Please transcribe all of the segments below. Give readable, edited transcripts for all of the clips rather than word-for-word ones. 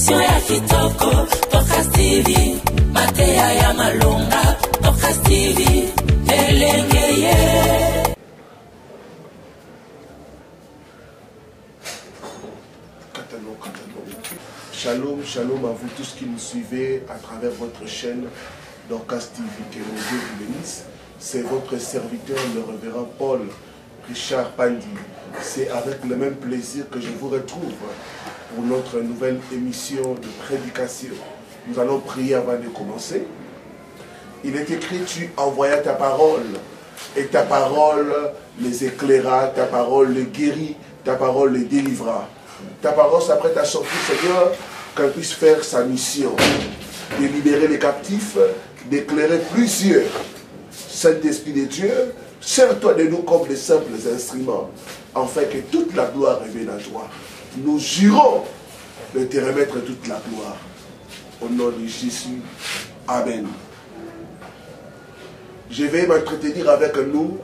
émission ya kitoko Dorcas TV Matea ya malonga Dorcas TV elengeye. Shalom, shalom à vous tous qui nous suivez à travers votre chaîne Dorcas TV. Que le Dieu vous bénisse. C'est votre serviteur, le révérend Paul Richard Pandi. C'est avec le même plaisir que je vous retrouve pour notre nouvelle émission de prédication. Nous allons prier avant de commencer. Il est écrit, tu envoyas ta parole et ta parole les éclaira, ta parole les guérit, ta parole les délivra. Ta parole s'apprête à sortir, Seigneur, qu'elle puisse faire sa mission, de libérer les captifs, d'éclairer plusieurs. Saint-Esprit de Dieu, sers-toi de nous comme des simples instruments, afin que toute la gloire revienne à toi. Nous jurons de te remettre toute la gloire. Au nom de Jésus, Amen. Je vais m'entretenir avec nous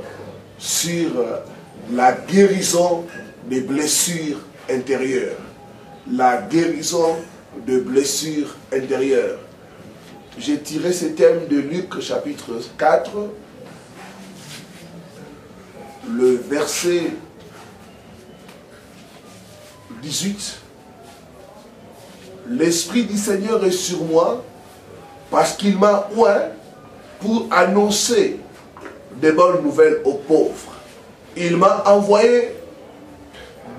sur la guérison des blessures intérieures. La guérison de blessures intérieures. J'ai tiré ce thème de Luc chapitre 4, le verset 18. L'Esprit du Seigneur est sur moi parce qu'il m'a oint pour annoncer des bonnes nouvelles aux pauvres. Il m'a envoyé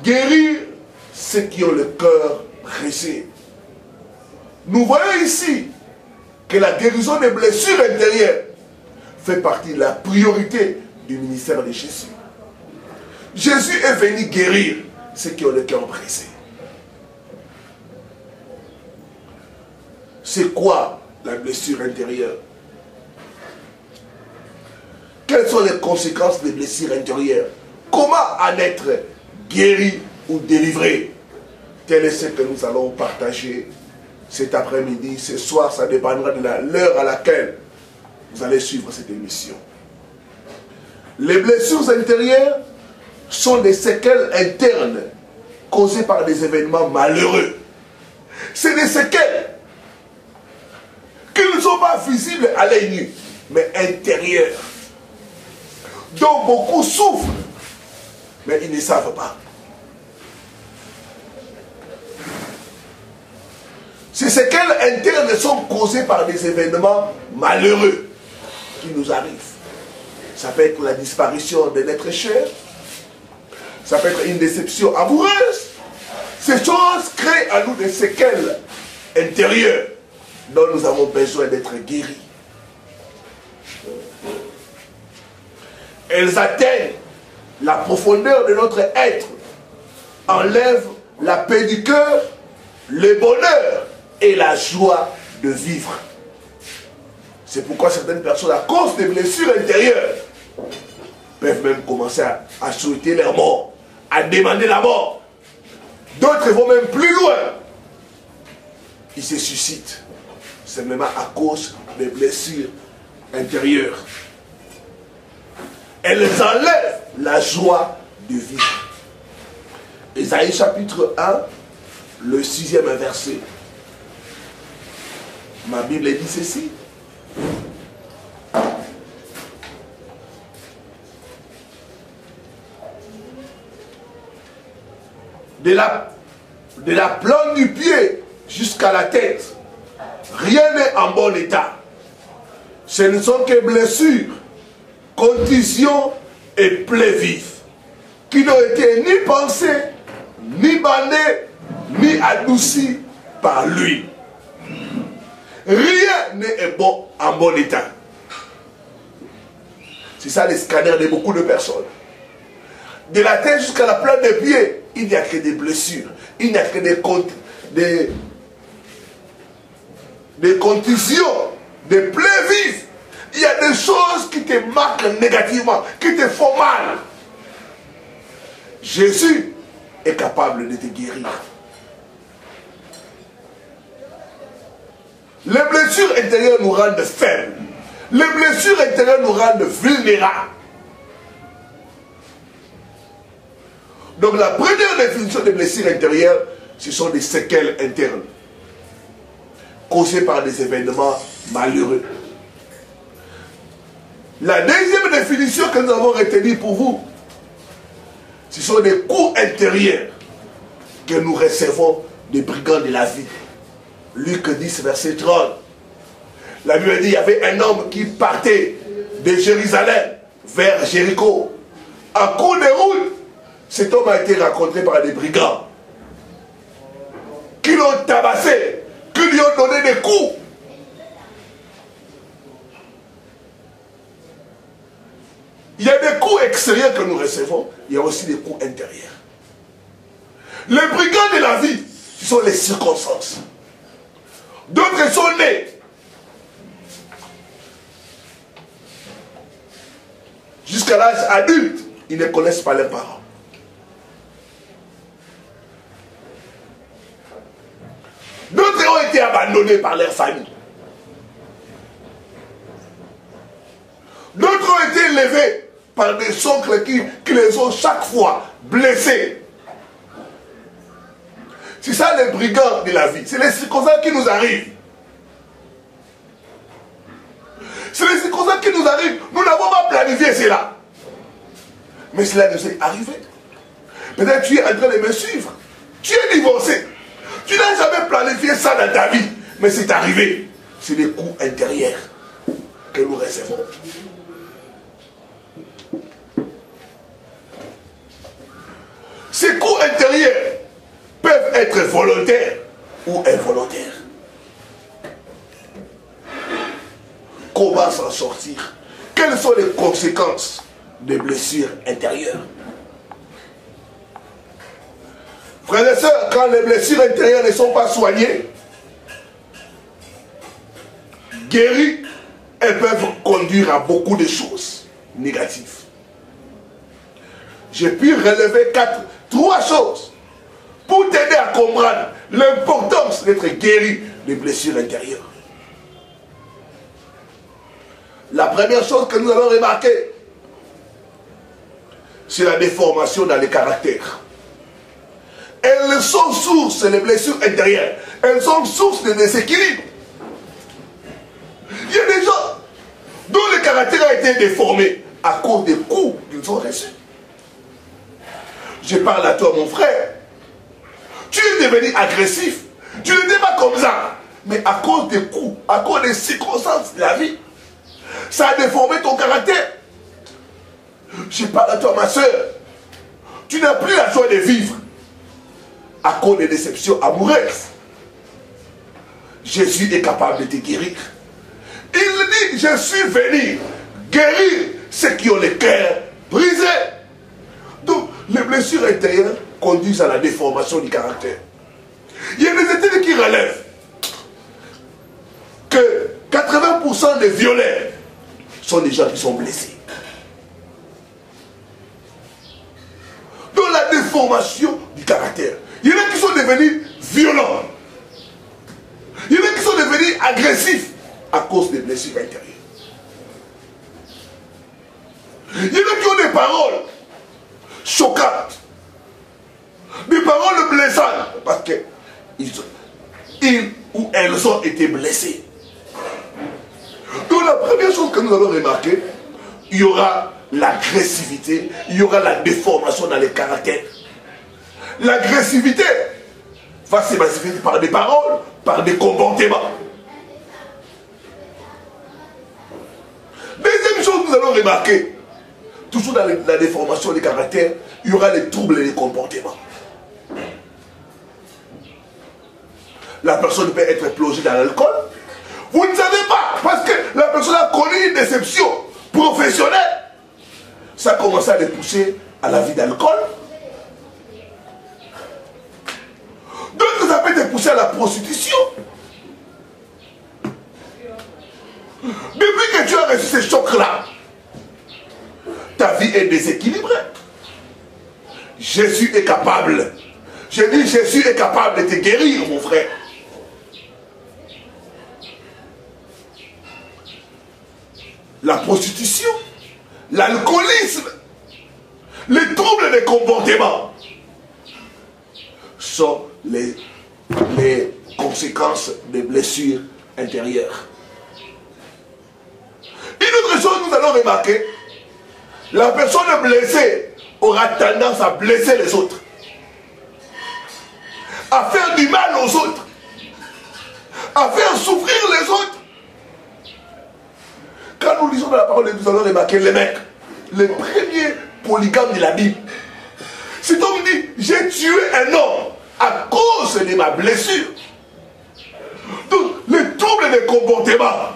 guérir ceux qui ont le cœur brisé. Nous voyons ici que la guérison des blessures intérieures fait partie de la priorité du ministère de Jésus. Jésus est venu guérir ceux qui ont le cœur brisé. C'est quoi la blessure intérieure? Quelles sont les conséquences des blessures intérieures? Comment en être guéri ou délivré? Tel est ce que nous allons partager cet après-midi, ce soir. Ça dépendra de l'heure à laquelle vous allez suivre cette émission. Les blessures intérieures sont des séquelles internes causées par des événements malheureux. C'est des séquelles qui ne sont pas visibles à l'œil nu, mais intérieures, dont beaucoup souffrent, mais ils ne savent pas. Ces séquelles internes sont causées par des événements malheureux qui nous arrivent. Ça peut être la disparition d'un être cher, ça peut être une déception amoureuse. Ces choses créent à nous des séquelles intérieures dont nous avons besoin d'être guéris. Elles atteignent la profondeur de notre être, enlèvent la paix du cœur, le bonheur et la joie de vivre. C'est pourquoi certaines personnes, à cause des blessures intérieures, peuvent même commencer à souhaiter leur mort, à demander la mort. D'autres vont même plus loin. Ils se suicident. C'est même à cause des blessures intérieures. Elles enlèvent la joie de vivre. Ésaïe chapitre 1, le 6e verset. Ma Bible dit ceci. De la plante du pied jusqu'à la tête, rien n'est en bon état. Ce ne sont que blessures, contusions et plaies vives, qui n'ont été ni pensées, ni bandées, ni adoucies par lui. Rien n'est bon en bon état. C'est ça les scanners de beaucoup de personnes. De la tête jusqu'à la plante des pieds, il n'y a que des blessures, il n'y a que des contusions, des plaies vives. Il y a des choses qui te marquent négativement, qui te font mal. Jésus est capable de te guérir. Les blessures intérieures nous rendent faibles. Les blessures intérieures nous rendent vulnérables. Donc la première définition des blessures intérieures, ce sont des séquelles internes. causés par des événements malheureux. La deuxième définition que nous avons retenue pour vous, ce sont des coups intérieurs que nous recevons des brigands de la vie. Luc 10, verset 30. La Bible dit, il y avait un homme qui partait de Jérusalem vers Jéricho. En cours de route, cet homme a été rencontré par des brigands qui l'ont tabassé, qui lui ont donné des coups. Il y a des coups extérieurs que nous recevons, il y a aussi des coups intérieurs. Les brigands de la vie, ce sont les circonstances. D'autres sont nés. Jusqu'à l'âge adulte, ils ne connaissent pas leurs parents. D'autres ont été abandonnés par leur famille. D'autres ont été élevés par des oncles qui les ont chaque fois blessés. C'est ça les brigands de la vie. C'est les circonstances qui nous arrivent. C'est les circonstances qui nous arrivent. Nous n'avons pas planifié cela. Mais cela nous est arrivé. Peut-être tu es en train de me suivre. Tu es divorcé. Tu n'as jamais planifié ça dans ta vie. Mais c'est arrivé. C'est des coups intérieurs que nous recevons. Ces coups intérieurs peuvent être volontaires ou involontaires. Comment s'en sortir? Quelles sont les conséquences des blessures intérieures? Frères et sœurs, quand les blessures intérieures ne sont pas soignées, guéries, elles peuvent conduire à beaucoup de choses négatives. J'ai pu relever trois choses pour t'aider à comprendre l'importance d'être guéri des blessures intérieures. La première chose que nous allons remarquer, c'est la déformation dans les caractères. Elles sont source, les blessures intérieures, elles sont source de déséquilibre. Il y a des gens dont le caractère a été déformé à cause des coups qu'ils ont reçus. Je parle à toi, mon frère. Tu es devenu agressif. Tu n'étais pas comme ça. Mais à cause des coups, à cause des circonstances de la vie, ça a déformé ton caractère. Je parle à toi, ma soeur. Tu n'as plus la joie de vivre à cause des déceptions amoureuses. Jésus est capable de te guérir. Il dit, je suis venu guérir ceux qui ont le cœur brisé. Donc, les blessures intérieures conduisent à la déformation du caractère. Il y a des études qui relèvent que 80% des violeurs sont des gens qui sont blessés. Donc la déformation du caractère. Il y en a qui sont devenus violents. Il y en a qui sont devenus agressifs à cause des blessures intérieures. Il y en a qui ont des paroles choquantes, des paroles blessantes, parce qu'ils ou elles ont été blessés. Donc la première chose que nous allons remarquer, il y aura l'agressivité, il y aura la déformation dans les caractères. L'agressivité va se manifester par des paroles, par des comportements. Deuxième chose que nous allons remarquer, toujours dans la déformation des caractères, il y aura les troubles et les comportements. La personne peut être plongée dans l'alcool. Vous ne savez pas, parce que la personne a connu une déception professionnelle. Ça a commencé à les pousser à la vie d'alcool. Donc ça peut te pousser à la prostitution. Depuis que tu as reçu ces chocs-là, ta vie est déséquilibrée. Jésus est capable. Je dis, Jésus est capable de te guérir, mon frère. La prostitution, l'alcoolisme, les troubles des comportements sont les conséquences des blessures intérieures. Une autre chose, nous allons remarquer, la personne blessée aura tendance à blesser les autres, à faire du mal aux autres, à faire souffrir les autres. Quand nous lisons dans la parole, nous allons remarquer les mecs, les premiers polygames de la Bible. Cet homme dit, j'ai tué un homme à cause de ma blessure. Donc, les troubles de comportement,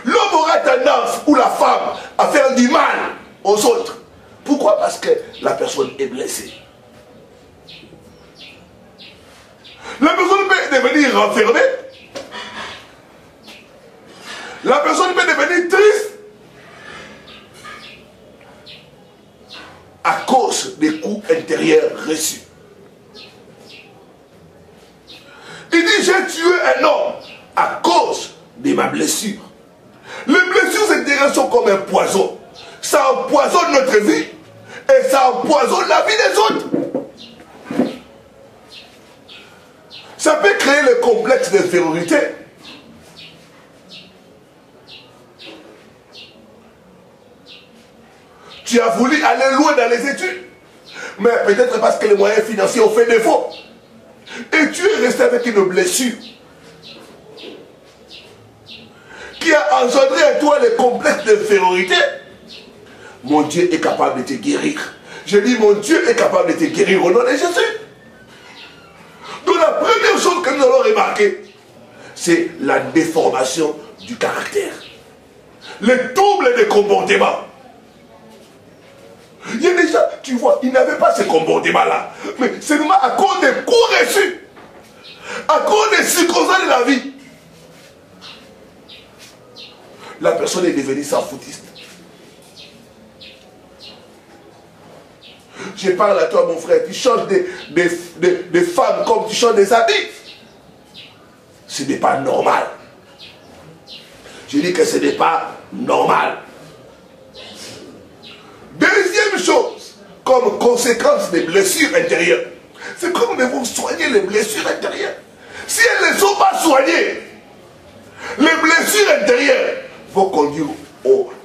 l'homme aura tendance, ou la femme, à faire du mal aux autres. Pourquoi? Parce que la personne est blessée. La personne peut devenir renfermée. La personne peut devenir triste à cause des coups intérieurs reçus. Il dit, j'ai tué un homme à cause de ma blessure. Les blessures intérieures sont comme un poison. Ça empoisonne notre vie et ça empoisonne la vie des autres. Ça peut créer le complexe d'infériorité. Tu as voulu aller loin dans les études, mais peut-être parce que les moyens financiers ont fait défaut. Et tu es resté avec une blessure qui a engendré à toi le complexe d'infériorité. Mon Dieu est capable de te guérir. Je dis, mon Dieu est capable de te guérir au nom de Jésus. Donc la première chose que nous allons remarquer, c'est la déformation du caractère. Les troubles de comportement. Il y a des gens, tu vois, ils n'avaient pas ce comportement-là. Mais seulement à cause des coups reçus, à cause des circonstances de la vie, la personne est devenue sans foutiste. Je parle à toi, mon frère, tu changes des femmes comme tu changes des habits. Ce n'est pas normal. Je dis que ce n'est pas normal. Deuxième chose, comme conséquence des blessures intérieures, c'est que nous devons soigner les blessures intérieures. Si elles ne sont pas soignées, les blessures intérieures vont conduire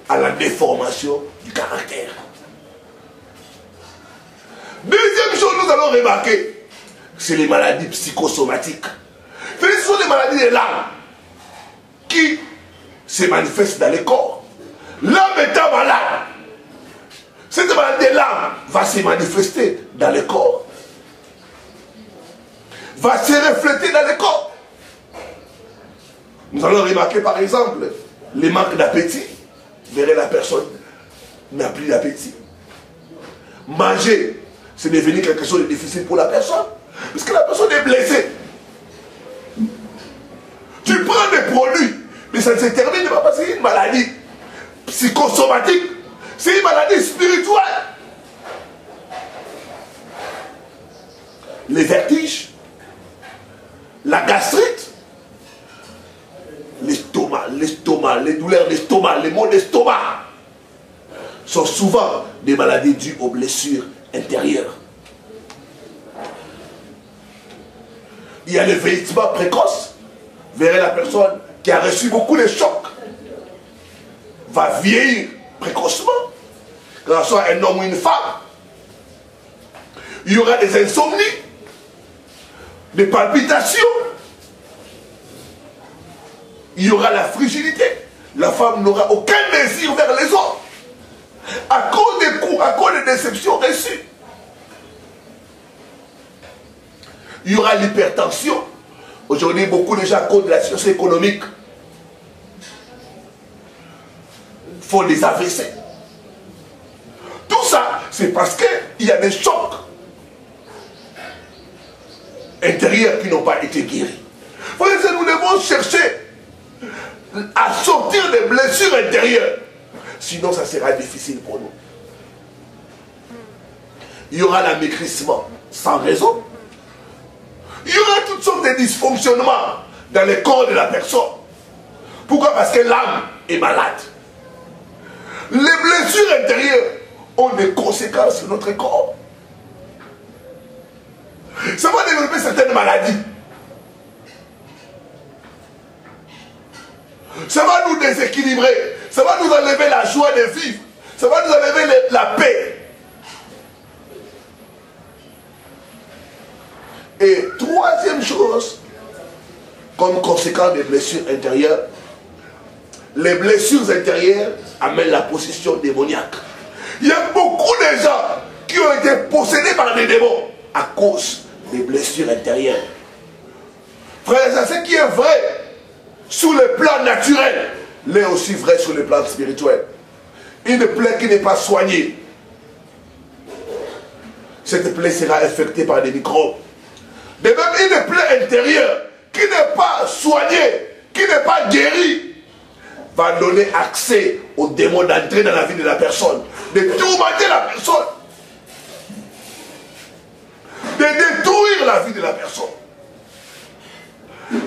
à la déformation du caractère. Deuxième chose, nous allons remarquer, c'est les maladies psychosomatiques. Ce sont les maladies de l'âme qui se manifestent dans le corps. L'âme étant malade, cette maladie de l'âme va se manifester dans le corps, va se refléter dans le corps. Nous allons remarquer par exemple les manques d'appétit. Vous verrez, la personne n'a plus d'appétit. Manger, c'est devenu quelque chose de difficile pour la personne, parce que la personne est blessée. Tu prends des produits, mais ça ne se termine pas parce que c'est une maladie psychosomatique. C'est une maladie spirituelle. Les vertiges, la gastrite, l'estomac, les douleurs d'estomac, les maux d'estomac sont souvent des maladies dues aux blessures intérieures. Il y a le vieillissement précoce. Vous verrez, la personne qui a reçu beaucoup de chocs va vieillir précocement, que ce soit un homme ou une femme. Il y aura des insomnies, des palpitations, il y aura la frigidité. La femme n'aura aucun désir vers les hommes à cause des coups, à cause des déceptions reçues. Il y aura l'hypertension. Aujourd'hui, beaucoup de gens, à cause de la situation économique, font des AVC. Tout ça, c'est parce qu'il y a des chocs intérieurs qui n'ont pas été guéris. Frères, nous devons chercher à sortir des blessures intérieures. Sinon, ça sera difficile pour nous. Il y aura l'amaigrissement sans raison. Il y aura toutes sortes de dysfonctionnements dans le corps de la personne. Pourquoi? Parce que l'âme est malade. Les blessures intérieures ont des conséquences sur notre corps. Ça va développer certaines maladies. déséquilibrer. Ça va nous enlever la joie de vivre. Ça va nous enlever la paix. Et troisième chose, comme conséquence des blessures intérieures, les blessures intérieures amènent la possession démoniaque. Il y a beaucoup de gens qui ont été possédés par des démons à cause des blessures intérieures. Frères, c'est ce qui est vrai sur le plan naturel, l'est aussi vrai sur le plan spirituel. Une plaie qui n'est pas soignée, cette plaie sera infectée par des microbes. De même, une plaie intérieure qui n'est pas soignée, qui n'est pas guérie, va donner accès aux démons d'entrer dans la vie de la personne, de tourmenter la personne, de détruire la vie de la personne.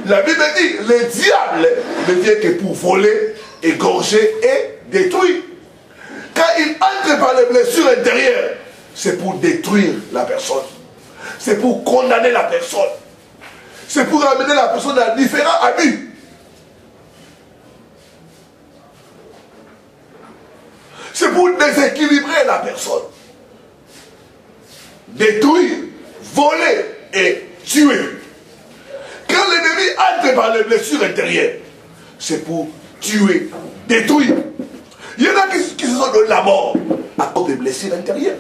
La Bible dit, le diable ne vient que pour voler, égorger et détruire. Quand il entre par les blessures intérieures, c'est pour détruire la personne. C'est pour condamner la personne. C'est pour amener la personne à différents abus. C'est pour déséquilibrer la personne. Détruire, voler et tuer. Quand l'ennemi entre par les blessures intérieures, c'est pour tuer, détruire. Il y en a qui se sont donné la mort à cause des blessures intérieures.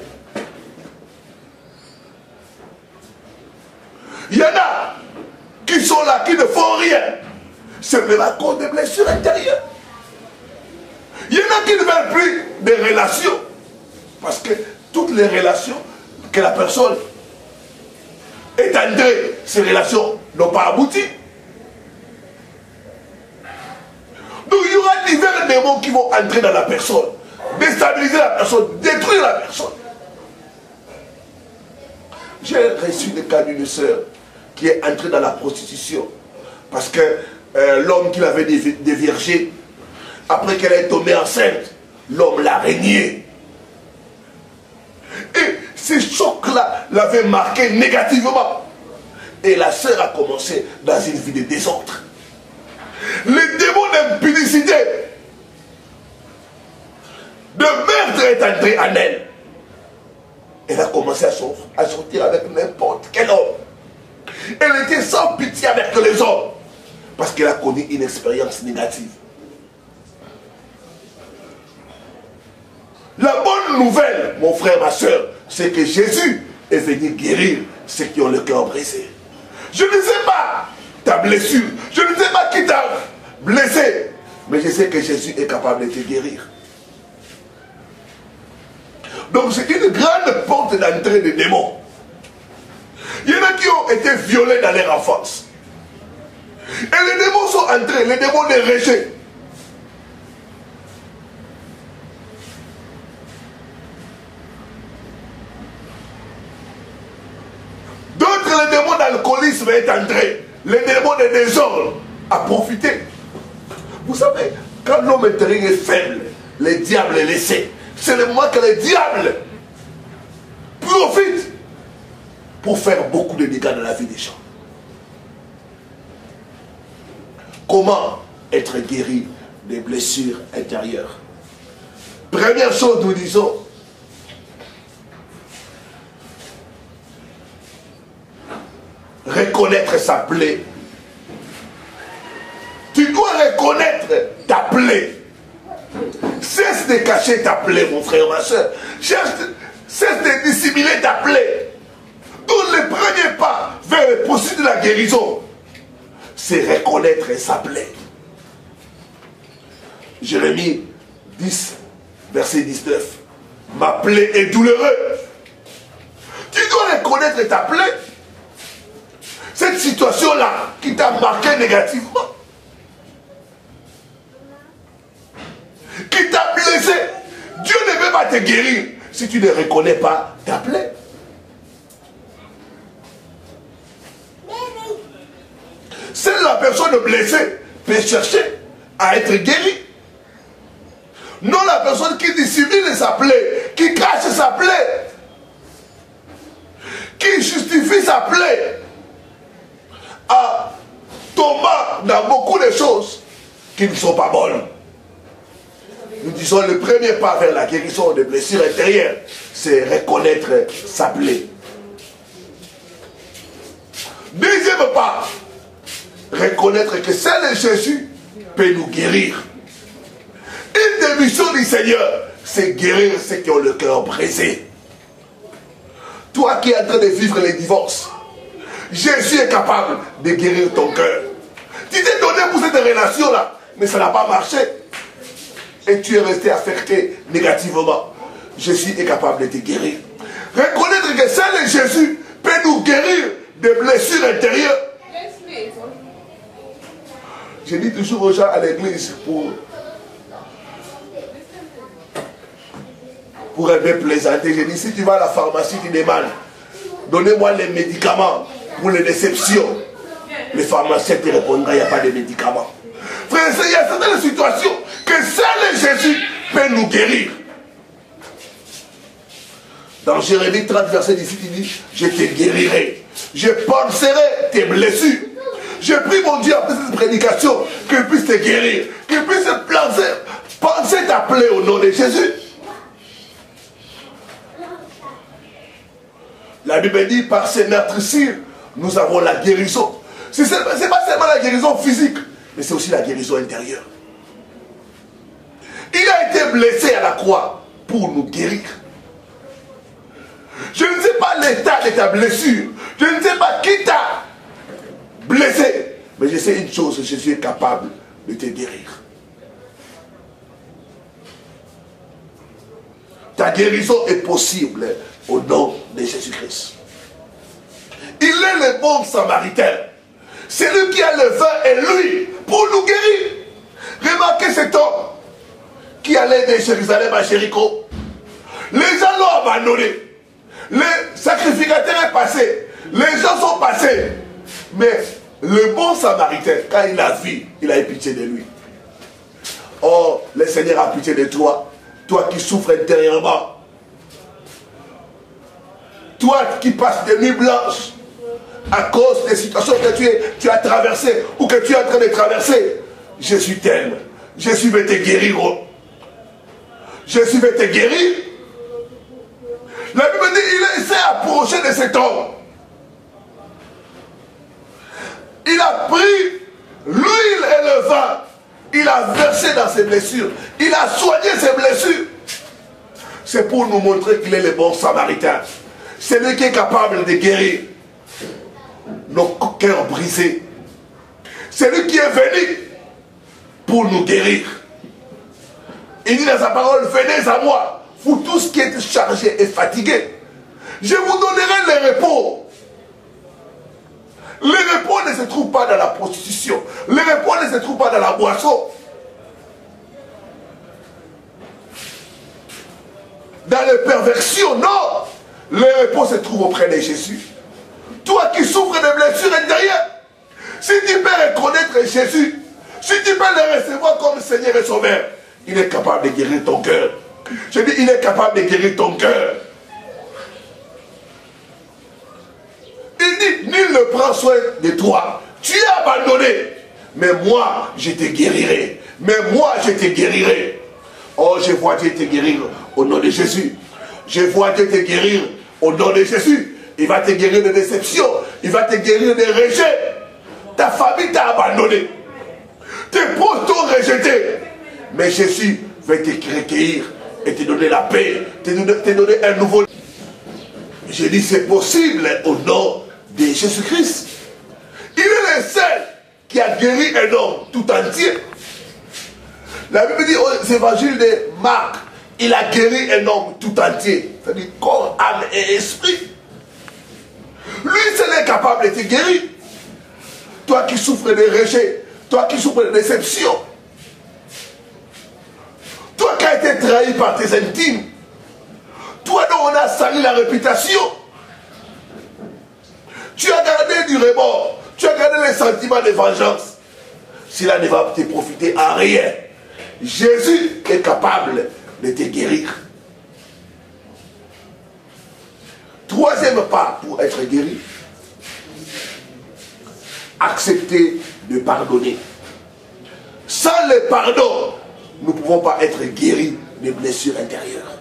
Il y en a qui sont là, qui ne font rien. C'est même à cause des blessures intérieures. Il y en a qui ne veulent plus des relations. Parce que toutes les relations que la personne est entrée, ces relations n'ont pas abouti. Donc il y aura divers démons qui vont entrer dans la personne, déstabiliser la personne, détruire la personne. J'ai reçu le cas d'une sœur qui est entrée dans la prostitution parce que l'homme qui l'avait déviergé, après qu'elle est tombée enceinte, l'homme l'a régné. Et ces chocs-là l'avaient marqué négativement. Et la sœur a commencé dans une vie de désordre. Le démon d'impudicité, de meurtre est entré en elle. Elle a commencé à sortir avec n'importe quel homme. Elle était sans pitié avec les hommes. Parce qu'elle a connu une expérience négative. La bonne nouvelle, mon frère, ma soeur, c'est que Jésus est venu guérir ceux qui ont le cœur brisé. Je ne sais pas ta blessure. Je ne sais pas qui t'a blessé. Mais je sais que Jésus est capable de te guérir. Donc c'est une grande porte d'entrée des démons. Il y en a qui ont été violés dans leur enfance. Et les démons sont entrés, les démons de rejet. D'autres, les démons d'alcoolisme est entré. Les démons de désordre a profité. Vous savez, quand l'homme intérieur est faible, le diable est laissé. C'est le moment que le diable profite pour faire beaucoup de dégâts dans la vie des gens. Comment être guéri des blessures intérieures? Première chose, nous disons, reconnaître sa plaie. Tu dois reconnaître ta plaie. Cesse de cacher ta plaie, mon frère, ma soeur. Cesse de dissimuler ta plaie. Donc le premier pas vers le processus de la guérison, c'est reconnaître sa plaie. Jérémie 10, verset 19. Ma plaie est douloureuse. Tu dois reconnaître ta plaie. Cette situation-là qui t'a marqué négativement, qui t'a blessé, Dieu ne veut pas te guérir si tu ne reconnais pas ta plaie. Seule la personne blessée peut chercher à être guérie. Non la personne qui dissimule sa plaie, qui cache sa plaie, qui justifie sa plaie, en tombant dans beaucoup de choses qui ne sont pas bonnes. Nous disons le premier pas vers la guérison des blessures intérieures, c'est reconnaître sa plaie. Deuxième pas, reconnaître que seul Jésus peut nous guérir. Une des missions du Seigneur, c'est guérir ceux qui ont le cœur brisé. Toi qui es en train de vivre les divorces, Jésus est capable de guérir ton cœur. Tu t'es donné pour cette relation-là, mais ça n'a pas marché. Et tu es resté affecté négativement. Jésus est capable de te guérir. Reconnaître que seul Jésus peut nous guérir des blessures intérieures. Je dis toujours aux gens à l'église pour un peu plaisanter. Je dis, si tu vas à la pharmacie, tu demandes, donnez-moi les médicaments pour les déceptions. Le pharmacien te répondra, il n'y a pas de médicaments. Frère, il y a certaines situations que seul Jésus peut nous guérir. Dans Jérémie 30, verset 18, il dit, je te guérirai. Je panserai tes blessures. Je prie mon Dieu après cette prédication qu'il puisse te guérir, qu'il puisse penser ta plaie au nom de Jésus. La Bible dit, par ces meurtrissures, nous avons la guérison. Ce n'est pas seulement la guérison physique, mais c'est aussi la guérison intérieure. Il a été blessé à la croix pour nous guérir. Je ne sais pas l'état de ta blessure. Je ne sais pas qui t'a blessé. Mais je sais une chose, Jésus est capable de te guérir. Ta guérison est possible au nom de Jésus-Christ. Il est le bon samaritain. C'est lui qui a le vin et l'huile pour nous guérir. Remarquez cet homme qui allait de Jérusalem à Jéricho. Les gens l'ont abandonné. Le sacrificateur est passé. Les gens sont passés. Mais le bon samaritain, quand il a vu, il a eu pitié de lui. Oh, le Seigneur a pitié de toi. Toi qui souffres intérieurement. Toi qui passes des nuits blanches à cause des situations que tu as traversées ou que tu es en train de traverser. Jésus t'aime. Jésus veut te guérir. Jésus veut te guérir. La Bible dit il s'est approché de cet homme. Il a pris l'huile et le vin. Il a versé dans ses blessures. Il a soigné ses blessures. C'est pour nous montrer qu'il est le bon samaritain. C'est lui qui est capable de guérir nos cœurs brisés. C'est lui qui est venu pour nous guérir. Il dit dans sa parole, venez à moi, vous tous qui êtes chargés et fatigués. Je vous donnerai le repos. Le repos ne se trouve pas dans la prostitution. Le repos ne se trouve pas dans la boisson. Dans les perversions, non. Le repos se trouve auprès de Jésus. Toi qui souffres de blessures intérieures, si tu peux reconnaître Jésus, si tu peux le recevoir comme Seigneur et Sauveur, il est capable de guérir ton cœur. Je dis, il est capable de guérir ton cœur. Il dit, nul ne prend soin de toi. Tu es abandonné. Mais moi, je te guérirai. Mais moi, je te guérirai. Oh, je vois Dieu te guérir au nom de Jésus. Je vois Dieu te guérir au nom de Jésus. Il va te guérir de déception. Il va te guérir de rejet. Ta famille t'a abandonné. Tes proches t'ont rejeté. Mais Jésus va te recueillir et te donner la paix. Te donner un nouveau... Je dis c'est possible au nom de Jésus-Christ. Il est le seul qui a guéri un homme tout entier. La Bible dit aux évangiles de Marc, il a guéri un homme tout entier. C'est-à-dire corps, âme et esprit. Lui seul est capable de te guérir. Toi qui souffres de rejet, toi qui souffres de déception, toi qui as été trahi par tes intimes, toi dont on a sali la réputation, tu as gardé du remords, tu as gardé les sentiments de vengeance. Cela ne va te profiter à rien. Jésus est capable de te guérir. Troisième pas pour être guéri, accepter de pardonner. Sans le pardon, nous ne pouvons pas être guéris des blessures intérieures.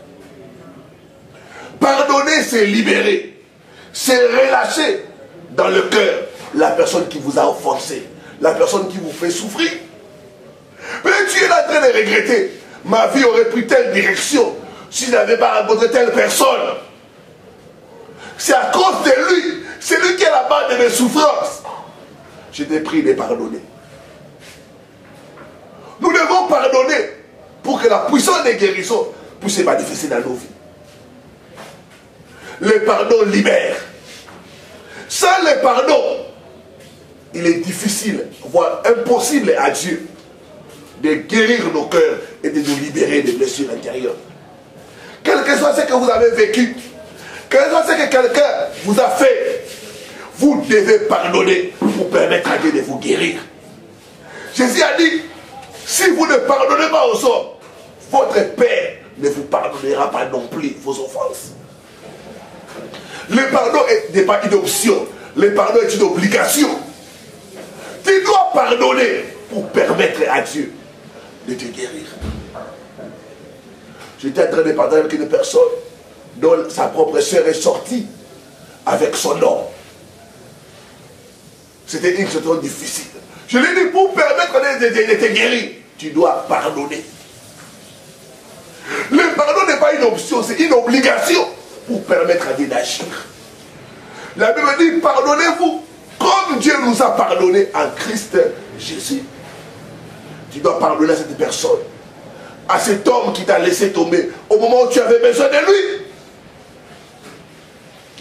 Pardonner, c'est libérer. C'est relâcher dans le cœur la personne qui vous a offensé, la personne qui vous fait souffrir. Mais tu es en train de regretter. Ma vie aurait pris telle direction si je n'avais pas rencontré telle personne. C'est à cause de lui. C'est lui qui est la base de mes souffrances. Je t'ai pris de pardonner. Nous devons pardonner pour que la puissance des guérissons puisse se manifester dans nos vies. Le pardon libère. Sans le pardon, il est difficile, voire impossible à Dieu de guérir nos cœurs et de nous libérer des blessures intérieures. Quel que soit ce que vous avez vécu, quel que soit ce que quelqu'un vous a fait, vous devez pardonner pour permettre à Dieu de vous guérir. Jésus a dit, si vous ne pardonnez pas aux hommes, votre Père ne vous pardonnera pas non plus vos offenses. Le pardon n'est pas une option, le pardon est une obligation. Tu dois pardonner pour permettre à Dieu de te guérir. J'étais en train de parler avec une personne dont sa propre sœur est sortie avec son nom. C'était une situation difficile. Je lui ai dit, pour permettre de te guérir, tu dois pardonner. Le pardon n'est pas une option, c'est une obligation pour permettre à Dieu d'agir. La Bible dit, pardonnez-vous comme Dieu nous a pardonné en Christ Jésus. Tu dois pardonner à cette personne, à cet homme qui t'a laissé tomber au moment où tu avais besoin de lui.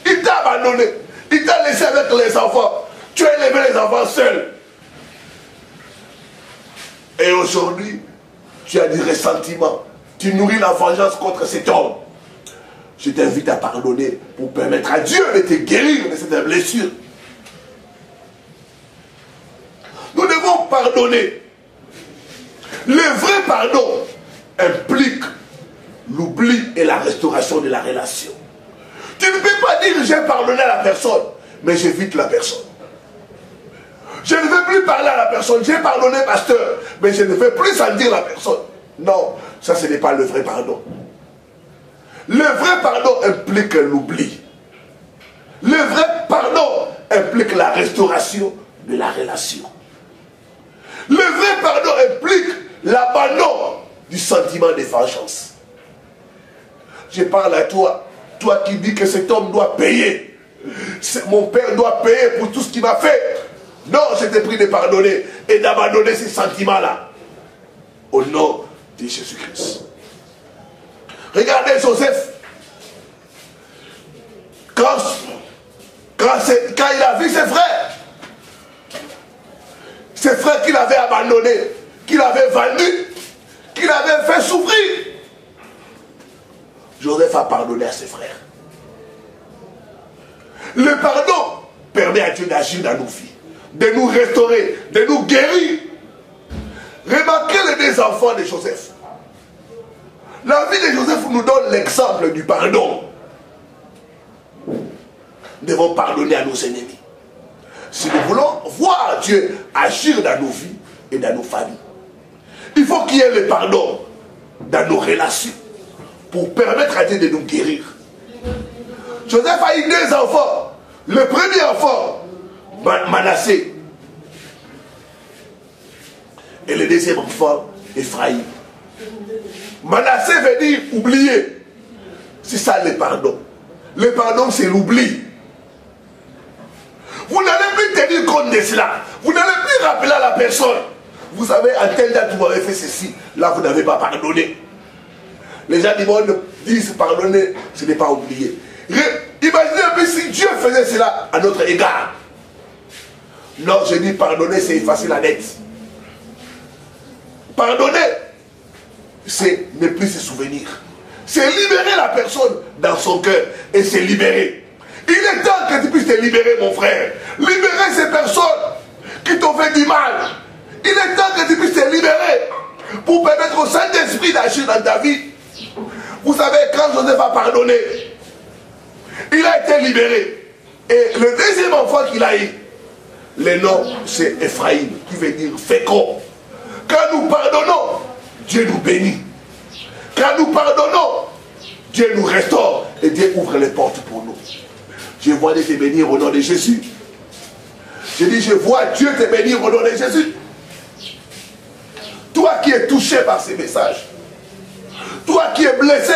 Il t'a abandonné, il t'a laissé avec les enfants. Tu as élevé les enfants seuls. Et aujourd'hui, tu as du ressentiment. Tu nourris la vengeance contre cet homme. Je t'invite à pardonner pour permettre à Dieu de te guérir de cette blessure. Nous devons pardonner. Le vrai pardon implique l'oubli et la restauration de la relation. Tu ne peux pas dire j'ai pardonné à la personne, mais j'évite la personne. Je ne veux plus parler à la personne, j'ai pardonné pasteur, mais je ne veux plus sentir la personne. Non, ça ce n'est pas le vrai pardon. Le vrai pardon implique l'oubli. Le vrai pardon implique la restauration de la relation. Le vrai pardon implique l'abandon du sentiment de vengeance. Je parle à toi, toi qui dis que cet homme doit payer. Mon père doit payer pour tout ce qu'il m'a fait. Non, je t'ai pris de pardonner et d'abandonner ces sentiments-là. Au nom de Jésus-Christ. Regardez Joseph. Quand il a vu ses frères qu'il avait abandonnés, qu'il avait vendus, qu'il avait fait souffrir, Joseph a pardonné à ses frères. Le pardon permet à Dieu d'agir dans nos vies, de nous restaurer, de nous guérir. Remarquez les deux enfants de Joseph. La vie de Joseph nous donne l'exemple du pardon. Nous devons pardonner à nos ennemis. Si nous voulons voir Dieu agir dans nos vies et dans nos familles, il faut qu'il y ait le pardon dans nos relations pour permettre à Dieu de nous guérir. Joseph a eu deux enfants. Le premier enfant, Manassé. Et le deuxième enfant, Ephraïm. Manassé veut dire oublier. C'est ça le pardon. Le pardon, c'est l'oubli. Vous n'allez plus tenir compte de cela. Vous n'allez plus rappeler à la personne. Vous savez, à telle date, vous avez fait ceci. Là, vous n'avez pas pardonné. Les gens du monde disent pardonner, ce n'est pas oublier. Imaginez un peu si Dieu faisait cela à notre égard. Non, je dis pardonner, c'est effacer la dette. Pardonner, c'est ne plus se souvenir. C'est libérer la personne dans son cœur et se libérer. Il est temps que tu puisses te libérer, mon frère. Libérer ces personnes qui t'ont fait du mal. Il est temps que tu puisses te libérer pour permettre au Saint-Esprit d'agir dans ta vie. Vous savez, quand Joseph a pardonné, il a été libéré. Et le deuxième enfant qu'il a eu, le nom c'est Ephraïm, qui veut dire fécond. Quand nous pardonnons, Dieu nous bénit. Quand nous pardonnons, Dieu nous restaure et Dieu ouvre les portes pour nous. Je vois Dieu te bénir au nom de Jésus. Je dis, je vois Dieu te bénir au nom de Jésus. Toi qui es touché par ces messages, toi qui es blessé,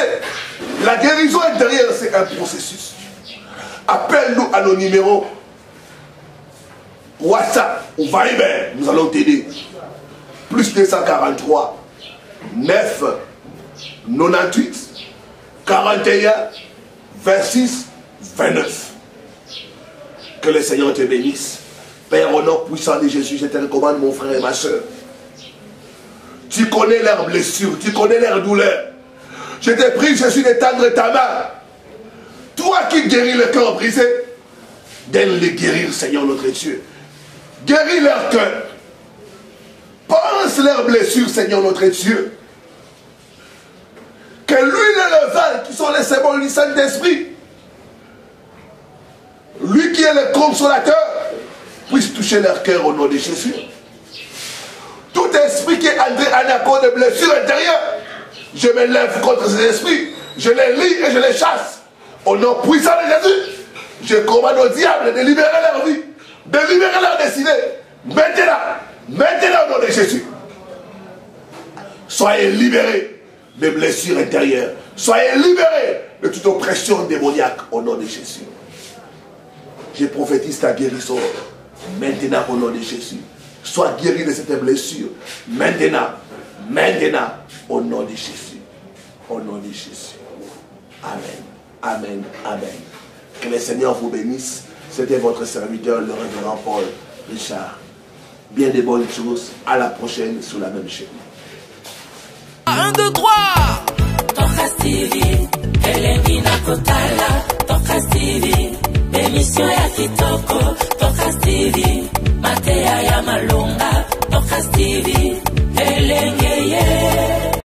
la guérison intérieure, c'est un processus. Appelle-nous à nos numéros WhatsApp ou Viber, nous allons t'aider. Plus 243 9 98 41 26 29. Que le Seigneur te bénisse. Père, au nom puissant de Jésus, je te recommande mon frère et ma soeur. Tu connais leurs blessures, tu connais leurs douleurs. Je te prie, Jésus, d'étendre ta main. Toi qui guéris le cœur brisé, d'aide les guérir, Seigneur notre Dieu. Guéris leur cœur. Pense leurs blessures, Seigneur notre Dieu. Que l'huile et le vin, qui sont les symboles du Saint-Esprit, lui qui est le consolateur, puisse toucher leur cœur au nom de Jésus. Tout esprit qui est entré en accord de blessure intérieure, je me lève contre ces esprits, je les lie et je les chasse. Au nom puissant de Jésus, je commande au diable de libérer leur vie, de libérer leur destinée. Maintenant au nom de Jésus. Soyez libérés des blessures intérieures. Soyez libérés de toute oppression démoniaque au nom de Jésus. Je prophétise ta guérison maintenant au nom de Jésus. Sois guéri de cette blessure maintenant au nom de Jésus. Au nom de Jésus. Amen. Amen. Amen. Que le Seigneur vous bénisse. C'était votre serviteur, le révérend Paul Richard. Bien des bonnes choses. À la prochaine sur la même chaîne. 1, 2, 3. Tokas TV, Elengi Nakotala, Tokas TV, émission ya kitoko, Tokas TV, Matea ya Malonga, Tokas TV, Elengi